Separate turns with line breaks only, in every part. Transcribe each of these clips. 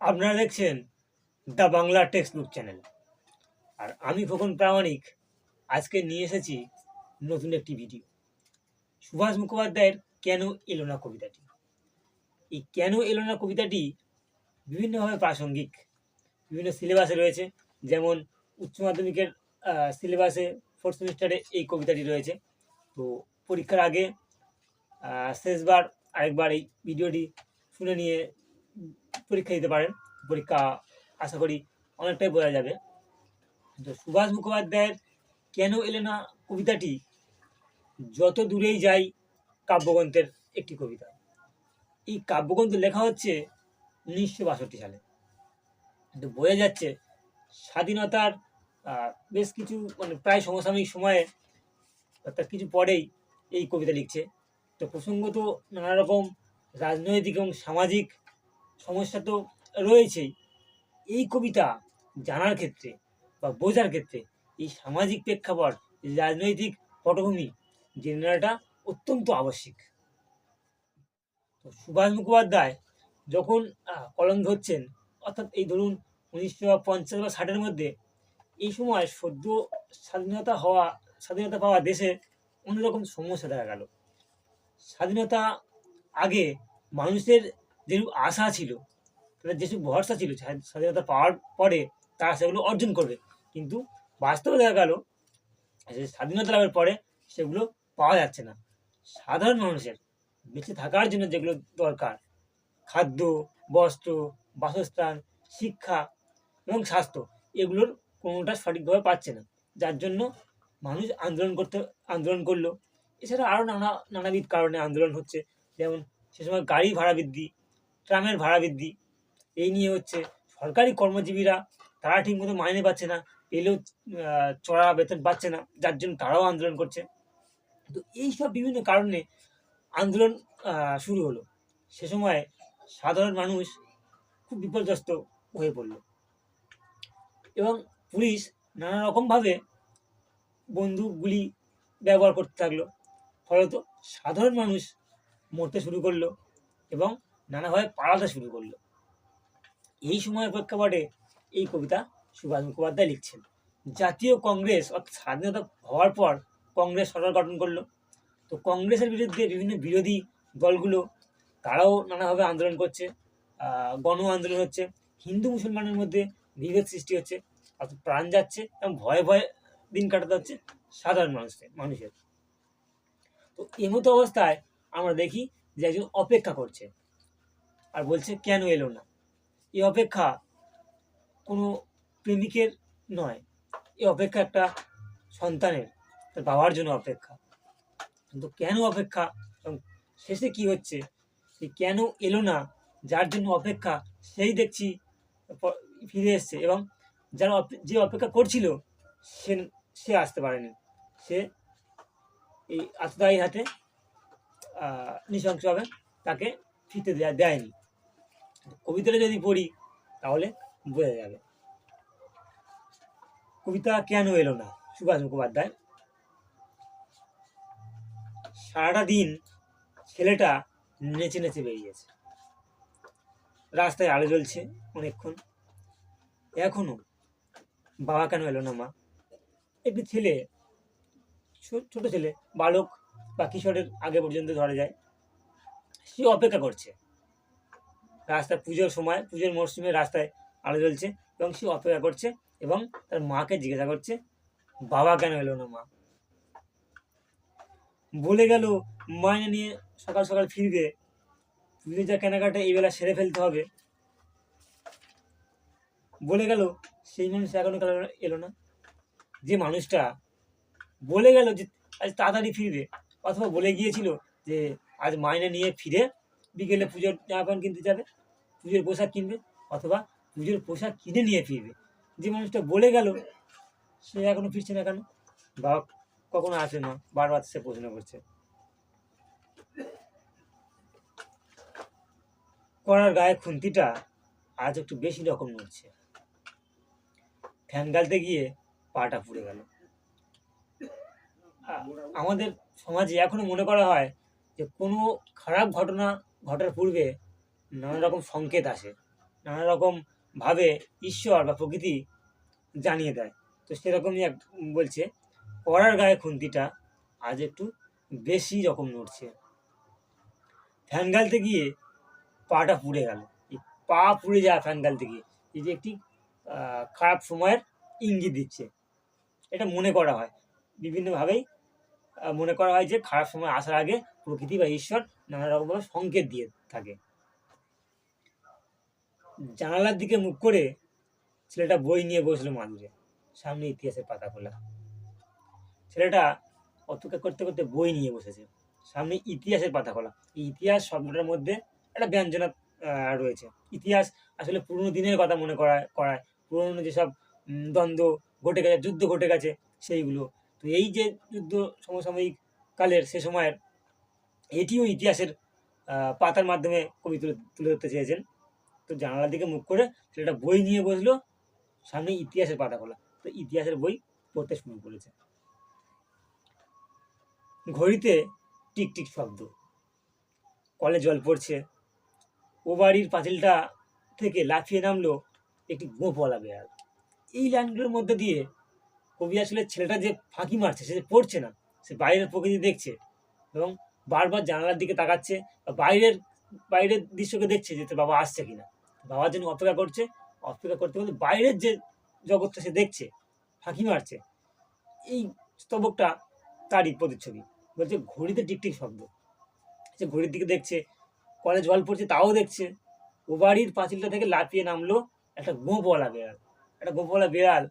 আপনারা দেখছেন the Bangla text book channel. আর আমি খোকন প্রামাণিক আজকে নিয়ে এসেছি নতুন একটি ভিডিও। সুভাষ মুখোপাধ্যায়ের কেন এলো না কবিতাটি। এই কেন এলো না কবিতাটি বিভিন্নভাবে প্রাসঙ্গিক, বিভিন্ন সিলেবাসে রয়েছে। যেমন উচ্চ মাধ্যমিকের সিলেবাসে 4th সেমিস্টারে এই কবিতাটি রয়েছে। তো পরীক্ষার আগে শেষবার আরেকবার এই ভিডিওটি শুনে নিয়ে পরীক্ষা দিতে পারেন। পরীক্ষা আশা করি অনেকটাই বোঝা যাবে। তো সুভাষ মুখোপাধ্যায়ের কেন এলে না কবিতাটি যত দূরেই যাই কাব্যগ্রন্থের একটি কবিতা। এই কাব্যগ্রন্থ লেখা হচ্ছে 1962 সালে। কিন্তু বোঝা যাচ্ছে স্বাধীনতার বেশ কিছু প্রায় সমসাময়িক সময়ে, অর্থাৎ কিছু পরেই এই কবিতা লিখছে। তো প্রসঙ্গত নানা রকম রাজনৈতিক এবং সামাজিক সমস্যা তো রয়েছেই। এই কবিতা জানার ক্ষেত্রে বা বোঝার ক্ষেত্রে এই সামাজিক প্রেক্ষাপট, রাজনৈতিক পটভূমি জেনে নেওয়াটা অত্যন্ত আবশ্যিক। তো সুভাষ মুখোপাধ্যায় যখন কলম ধরছেন, অর্থাৎ এই ধরুন 1950 বা 60-এর মধ্যে, এই সময় সদ্য স্বাধীনতা পাওয়া দেশে অন্যরকম সমস্যা দেখা গেল। স্বাধীনতা আগে মানুষের যেরূপ আশা ছিল, তাদের যেসব ভরসা ছিল স্বাধীনতা পাওয়ার পরে তারা সেগুলো অর্জন করবে, কিন্তু বাস্তবে দেখা গেল যে স্বাধীনতা লাভের পরে সেগুলো পাওয়া যাচ্ছে না। সাধারণ মানুষের বেঁচে থাকার জন্য যেগুলো দরকার, খাদ্য, বস্ত্র, বাসস্থান, শিক্ষা এবং স্বাস্থ্য, এগুলোর কোনোটা সঠিকভাবে পাচ্ছে না। যার জন্য মানুষ আন্দোলন করলো। এছাড়া আরও নানাবিধ কারণে আন্দোলন হচ্ছে। যেমন সে সময় গাড়ি ভাড়া বৃদ্ধি, ট্রামের ভাড়া বৃদ্ধি, এই নিয়ে হচ্ছে। সরকারি কর্মজীবীরা তারা ঠিকমতো মাইনে পাচ্ছে না, পেলেও চড়া বেতন পাচ্ছে না, যার জন্য তারাও আন্দোলন করছে। তো এইসব বিভিন্ন কারণে আন্দোলন শুরু হলো। সে সময় সাধারণ মানুষ খুব বিপর্যস্ত হয়ে পড়ল এবং পুলিশ নানা রকমভাবে বন্দুক গুলি ব্যবহার করতে থাকলো। ফলত সাধারণ মানুষ মরতে শুরু করলো এবং নানাভাবে পালাতে শুরু করলো। এই সময়ের প্রেক্ষাপটে এই কবিতা সুভাষ মুখোপাধ্যায় লিখছেন। জাতীয় কংগ্রেস অর্থাৎ স্বাধীনতা হওয়ার পর কংগ্রেস সরকার গঠন করলো। তো কংগ্রেসের বিরুদ্ধে বিভিন্ন বিরোধী দলগুলো তারাও নানাভাবে আন্দোলন করছে, গণ আন্দোলন হচ্ছে, হিন্দু মুসলমানের মধ্যে বিভেদ সৃষ্টি হচ্ছে, অর্থাৎ প্রাণ যাচ্ছে এবং ভয়ে ভয়ে দিন কাটাতে হচ্ছে সাধারণ মানুষের। তো এমতো অবস্থায় আমরা দেখি যে একজন অপেক্ষা করছে আর বলছে কেন এলো না। এই অপেক্ষা কোনো প্রেমিকের নয়, এই অপেক্ষা একটা সন্তানের, তার বাবার জন্য অপেক্ষা। কিন্তু কেন অপেক্ষা এবং শেষে কি হচ্ছে, এই কেন এলো না যার জন্য অপেক্ষা, সেই দেখছি ফিরে এসছে। এবং যে অপেক্ষা করছিল সে আসতে পারেনি, সে এই আততায়ী হাতে নৃশংসভাবে তাকে ফিরতে দেয়নি। কবিতাটা যদি পড়ি তাহলে বোঝা যাবে কবিতা কেন এলো না। সুভাষ মুখোপাধ্যায়, সারাটা দিন ছেলেটা নেচে নেচে বেরিয়েছে, রাস্তায় আলো জ্বলছে অনেকক্ষণ, এখনো বাবা কেন এলো না মা। একটি ছেলে, ছোট ছেলে, বালক বা কিশোরের আগে পর্যন্ত ধরা যায়, সে অপেক্ষা করছে। রাস্তায় পুজোর সময়, পুজোর মরশুমে রাস্তায় আলো জ্বলছে এবং সে অপেক্ষা করছে এবং তার মাকে জিজ্ঞাসা করছে বাবা কেন এলো না মা। বলে গেল মাইনে নিয়ে সকাল সকাল ফিরবে, পুজো যা কেনাকাটা এই বেলা সেরে ফেলতে হবে। বলে গেল সেই মানুষ এখনো কেন এলো না। যে মানুষটা বলে গেল যে আজ তাড়াতাড়ি ফিরবে, অথবা বলে গিয়েছিল যে আজ মাইনে নিয়ে ফিরে বিকেলে পুজোর জামা প্যান্ট কিনতে যাবে, পুজোর পোশাক কিনবে, অথবা পুজোর পোশাক কিনে নিয়ে ফিরবে, যে মানুষটা বলে গেল সে এখনো ফিরছে না কেন। বাবা কখনো আসে না, বারবার সে প্রশ্ন করছে। কড়ার গায়ে খুন্তিটা আজ একটু বেশি রকম নড়ছে, ফ্যান গালতে গিয়ে পাটা পুড়ে গেল। আমাদের সমাজে এখনো মনে করা হয় যে কোনো খারাপ ঘটনা ঘটার পূর্বে নানা রকম সংকেত আসে, নানা রকম ভাবে ঈশ্বর বা প্রকৃতি জানিয়ে দেয়। তো সেরকমই বলছে, কড়ার গায়ে খুন্তিটা আজ একটু বেশি রকম নড়ছে। ফ্যান গালতে গিয়ে পাটা পুড়ে গেল। এই পা পুড়ে যায় ফ্যান গালতে গিয়ে, এই যে একটি খারাপ সময়ের ইঙ্গিত দিচ্ছে। এটা মনে করা হয় বিভিন্নভাবেই, মনে করা হয় যে খারাপ সময় আসার আগে প্রকৃতি বা ঈশ্বর নানা রকমভাবে সংকেত দিয়ে থাকে। জানালার দিকে মুখ করে ছেলেটা বই নিয়ে বসলো মাদুরে, সামনে ইতিহাসের পাতা খোলা। ছেলেটা অপেক্ষা করতে করতে বই নিয়ে বসেছে, সামনে ইতিহাসের পাতা খোলা। এই ইতিহাস শব্দটার মধ্যে একটা ব্যঞ্জনা রয়েছে। ইতিহাস আসলে পুরনো দিনের কথা মনে করায় পুরনো যেসব দ্বন্দ্ব ঘটে গেছে, যুদ্ধ ঘটে গেছে সেইগুলো। তো এই যে যুদ্ধ সমসাময়িক কালের, সে সময়ের, এটিও ইতিহাসের পাতার মাধ্যমে কবি তুলে ধরতে চেয়েছেন। তো জানালার দিকে মুখ করে ছেলেটা বই নিয়ে বসলো, সামনে ইতিহাসের পাতা খোলা। তো ইতিহাসের বই পড়তে শুরু করেছে। ঘড়িতে টিকটিক শব্দ, কলে জল পড়ছে। ও বাড়ির পাঁচিলটা থেকে লাফিয়ে নামলো একটি গোঁপওয়ালা বেড়াল। এই লাইনগুলোর মধ্যে দিয়ে কবি আসলে ছেলেটা যে ফাঁকি মারছে, সে যে পড়ছে না, সে বাইরের প্রকৃতি দেখছে এবং বারবার জানালার দিকে তাকাচ্ছে, বাইরের বাইরের দৃশ্যকে দেখছে যে তোর বাবা আসছে কিনা। বাবার জন্য অপেক্ষা করছে, অপেক্ষা করতে করতে বাইরের যে জগৎটা সে দেখছে, ফাঁকি মারছে। এই স্তবকটা তারই প্রতিচ্ছবি। বলছে ঘড়িতে টিকটিক শব্দ, সে ঘড়ির দিকে দেখছে, কলে জল পড়ছে তাও দেখছে। ও বাড়ির পাঁচিলটা থেকে লাফিয়ে নামলো একটা গোঁপওয়ালা বেড়াল। একটা গোঁপওয়ালা বেড়াল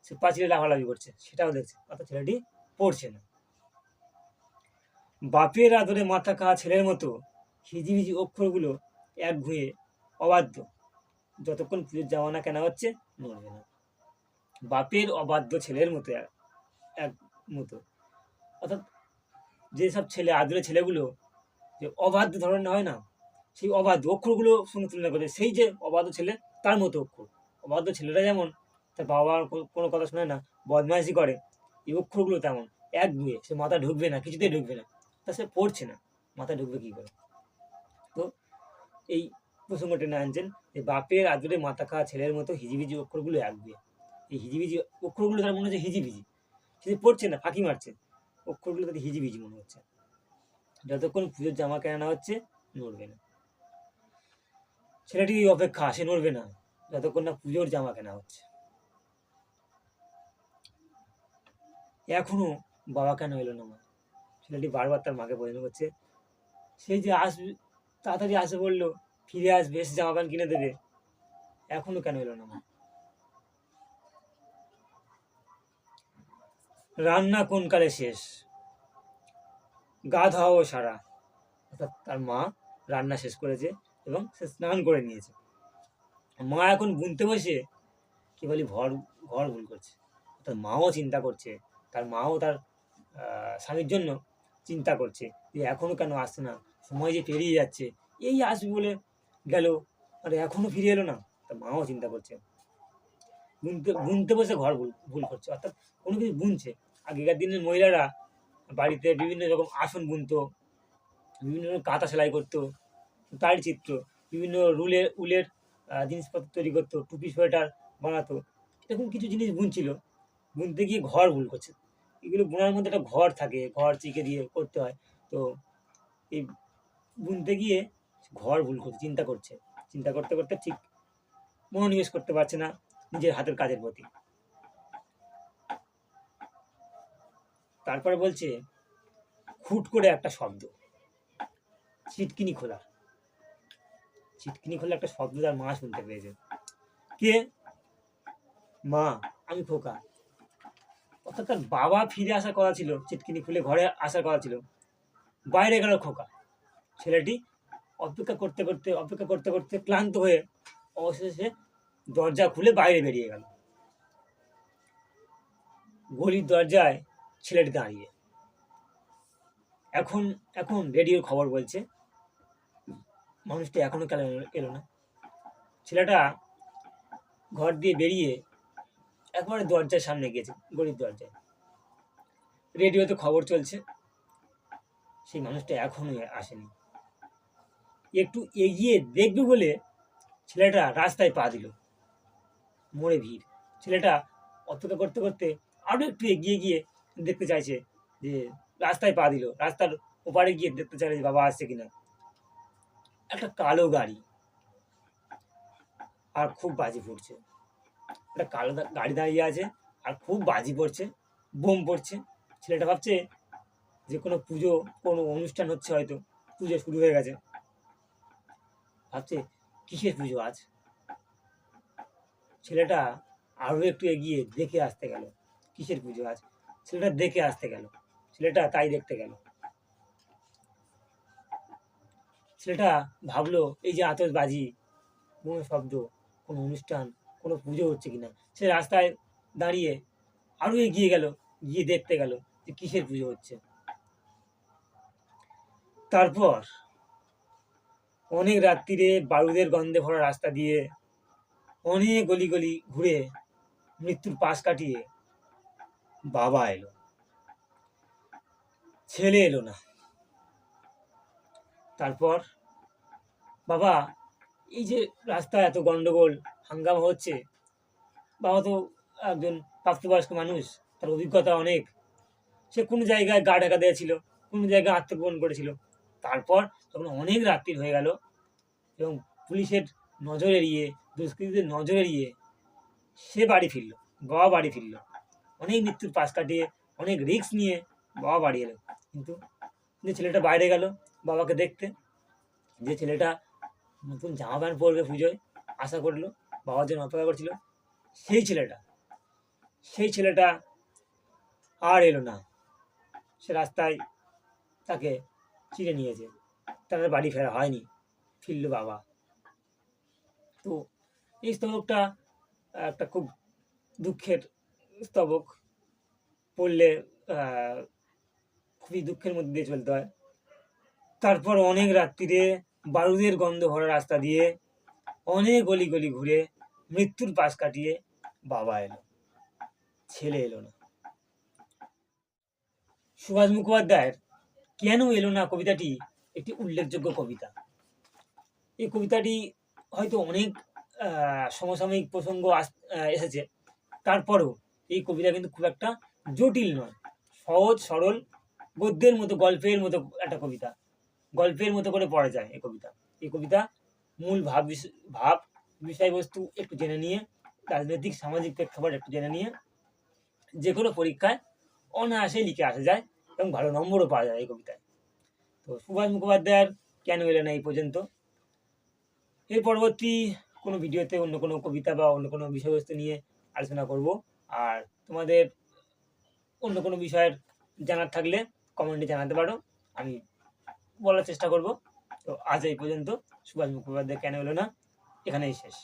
সে পাঁচিলে লাফালাফি করছে, সেটাও দেখছে, অর্থাৎ ছেলেটি পড়ছে না। বাপের আদরে মাথা খাওয়া ছেলের মতো হিজিবিজি অক্ষরগুলো এক ঘুয়ে অবাধ্য, যতক্ষণ পুজোর জামা না কেনা হচ্ছে নড়বে না। বাপের অবাধ্য ছেলের মতো এক মতো, অর্থাৎ যেসব ছেলে, আদরে ছেলেগুলো যে অবাধ্য ধরনের হয় না, সেই অবাধ্য অক্ষরগুলো সঙ্গে তুলনা করে, সেই যে অবাধ্য ছেলে তার মতো অক্ষর। অবাধ্য ছেলেরা যেমন তার বাবার কোনো কথা শোনে না, বদমাইশি করে, এই অক্ষরগুলো তেমন এক গুয়ে, সে মাথা ঢুকবে না, কিছুতেই ঢুকবে না। তা সে পড়ছে না, মাথা ঢুকবে কি করে? তো এই প্রসঙ্গ টেনে আনছেন যে বাপের আদরে মাথা খাওয়া ছেলের মতো হিজিবিজি অক্ষরগুলো এক গুয়ে। এই হিজিবিজি অক্ষরগুলো তার মনে হচ্ছে হিজিবিজি, সে পড়ছে না, ফাঁকি মারছে, অক্ষরগুলো তাদের হিজিবিজি মনে হচ্ছে। যতক্ষণ পুজোর জামা কেনা হচ্ছে নড়বে না। ছেলেটি অপেক্ষা, সে নড়বে না যতক্ষণ না পুজোর জামা কেনা হচ্ছে। এখনো বাবা কেন এলো না মা? ছেলেটি বারবার তার মাকে প্রশ্ন করছে। সেই যে আসবে, তাড়াতাড়ি আসে বললো, ফিরে আসবে, এসে জামা প্যান্ট কিনে দেবে, এখনো কেন এলো না মা? রান্না কোন কালে শেষ, গা ধোয়াও সারা। অর্থাৎ তার মা রান্না শেষ করেছে এবং সে স্নান করে নিয়েছে। মা এখন বুনতে বসে কেবলই ঘর ঘর ভুল করছে। অর্থাৎ মাও চিন্তা করছে, তার মাও তার স্বামীর জন্য চিন্তা করছে যে এখনো কেন আসছে না, সময় যে পেরিয়ে যাচ্ছে, এই আসবে বলে গেল আর এখনো ফিরে এলো না। তার মাও চিন্তা করছে, বুনতে বুনতে বসে ঘর ভুল ভুল করছে, অর্থাৎ কোনো কিছু বুনছে। আগেকার দিনের মহিলারা বাড়িতে বিভিন্ন রকম আসন বুনতো, বিভিন্ন রকম কাঁথা সেলাই করতো, তার চিত্র, বিভিন্ন উলের জিনিসপত্র তৈরি করতো, টুপি সোয়েটার বানাতো, এরকম কিছু জিনিস বুনছিল। বুনতে গিয়ে ঘর ভুল করছে। এগুলো বোনার মধ্যে একটা ঘর থাকে, ঘর চিকে দিয়ে করতে হয়। তো এই বুনতে গিয়ে ঘর ভুল করছে, চিন্তা করছে, চিন্তা করতে করতে ঠিক মনোনিবেশ করতে পারছে না নিজের হাতের কাজের প্রতি। তারপরে বলছে খুট করে একটা শব্দ, চিটকিনি খোলা। চিটকিনি খোলা একটা শব্দ তার মা শুনতে পেয়েছে। কে? মা, আমি খোকা। অর্থাৎ তার বাবা ফিরে আসার কথা ছিল, চিটকিনি খুলে ঘরে আসার কথা ছিল, বাইরে গেল খোকা। ছেলেটি অপেক্ষা করতে করতে ক্লান্ত হয়ে অবশেষে দরজা খুলে বাইরে বেরিয়ে গেল। গলির দরজায় ছেলেটি দাঁড়িয়ে। এখন এখন রেডিওর খবর বলছে মানুষটি এখনো কেন এলো না। ছেলেটা ঘর দিয়ে বেরিয়ে একবারে দরজার সামনে গিয়েছে, গলির দরজায়। রেডিওতে খবর চলছে, সেই মানুষটা এখনো আসেনি। একটু এগিয়ে দেখবে বলে ছেলেটা রাস্তায় পা দিল, মোড়ে ভিড়। ছেলেটা অপেক্ষা করতে করতে আরো একটু এগিয়ে গিয়ে দেখতে চাইছে যে রাস্তায় পা দিল, রাস্তার ওপারে গিয়ে দেখতে চাইছে যে বাবা আসছে কিনা। একটা কালো গাড়ি, আর খুব বাজি পড়ছে। একটা কালো গাড়ি দাঁড়িয়ে আছে, আর খুব বাজি পড়ছে, বোম পড়ছে। ছেলেটা ভাবছে যে কোনো পুজো, কোনো অনুষ্ঠান হচ্ছে, হয়তো পুজো শুরু হয়ে গেছে। ভাবছে কিসের পুজো আজ। ছেলেটা আরো একটু এগিয়ে দেখে আসতে গেল কিসের পুজো আজ। ছেলেটা দেখে আসতে গেল, ছেলেটা তাই দেখতে গেল। ছেলেটা ভাবলো এই যে আতশবাজি, বোমের শব্দ, কোনো অনুষ্ঠান, কোনো পুজো হচ্ছে কিনা। সে রাস্তায় দাঁড়িয়ে আরো এগিয়ে গেল, গিয়ে দেখতে গেল যে কিসের পুজো হচ্ছে। তারপর অনেক রাত্রিরে বারুদের গন্ধে ভরা রাস্তা দিয়ে অনেক গলি গলি ঘুরে মৃত্যুর পাশ কাটিয়ে বাবা এলো, ছেলে এলো না। তারপর বাবা, এই যে রাস্তায় এত গন্ডগোল হাঙ্গামা হচ্ছে, বাবা তো একজন প্রাপ্তবয়স্ক মানুষ, তার অভিজ্ঞতা অনেক। সে কোনো জায়গায় গা ঢাকা দিয়েছিল, কোনো জায়গায় আত্মগোপন করেছিল। তারপর যখন অনেক রাত্রি হয়ে গেল এবং পুলিশের নজর এড়িয়ে, দুষ্কৃতীদের নজর এড়িয়ে সে বাড়ি ফিরল, বাবা বাড়ি ফিরল। অনেক মৃত্যুর পাশ কাটিয়ে, অনেক রিস্ক নিয়ে বাবা বাড়ি এলো। কিন্তু যে ছেলেটা বাইরে গেল বাবাকে দেখতে, যে ছেলেটা নতুন জামা প্যান্ট পরবে পুজোয় আশা করলো, বাবার জন্য অপেক্ষা করছিল, সেই ছেলেটা, সেই ছেলেটা আর এলো না। সে রাস্তায় তাকে চিনে নিয়েছে, তার আর বাড়ি ফেরা হয়নি, ফিরল বাবা। তো এই স্তবকটা একটা খুব দুঃখের স্তবক, পড়লে আহ, খুবই দুঃখের মধ্যে দিয়ে চলতে হয়। তারপর অনেক রাত্রিরে বারুদের গন্ধ ভরা রাস্তা দিয়ে অনেক গলি গলি ঘুরে মৃত্যুর পাশ কাটিয়ে বাবা এলো, ছেলে এলো না। সুভাষ মুখোপাধ্যায়ের কেন এলো না কবিতাটি একটি উল্লেখযোগ্য কবিতা। এই কবিতাটি হয়তো অনেক সমসাময়িক প্রসঙ্গ এসেছে, তারপরেও এই কবিতা কিন্তু খুব একটা জটিল নয়, সহজ সরল, গদ্যের মতো, গল্পের মতো একটা কবিতা, গল্পের মতো করে পড়া যায় এই কবিতা। এই কবিতা মূল ভাব বিষয়বস্তু একটু জেনে নিয়ে, রাজনৈতিক সামাজিক প্রেক্ষাপট একটু জেনে নিয়ে যে কোনো পরীক্ষায় অনায়াসে লিখে আসা যায় এবং ভালো নম্বরও পাওয়া যায় এই কবিতায়। তো সুভাষ মুখোপাধ্যায়ের কেন এলো না এই পর্যন্ত, এর পরবর্তী কোনো ভিডিওতে অন্য কোনো কবিতা বা অন্য কোনো বিষয়বস্তু নিয়ে আলোচনা করব। আর তোমাদের অন্য কোনো বিষয়ের জানার থাকলে কমেন্টে জানাতে পারো, আমি বলার চেষ্টা করব। তো আজ এই পর্যন্ত, সুভাষ মুখোপাধ্যায় কেন এলো না এখানেই শেষ।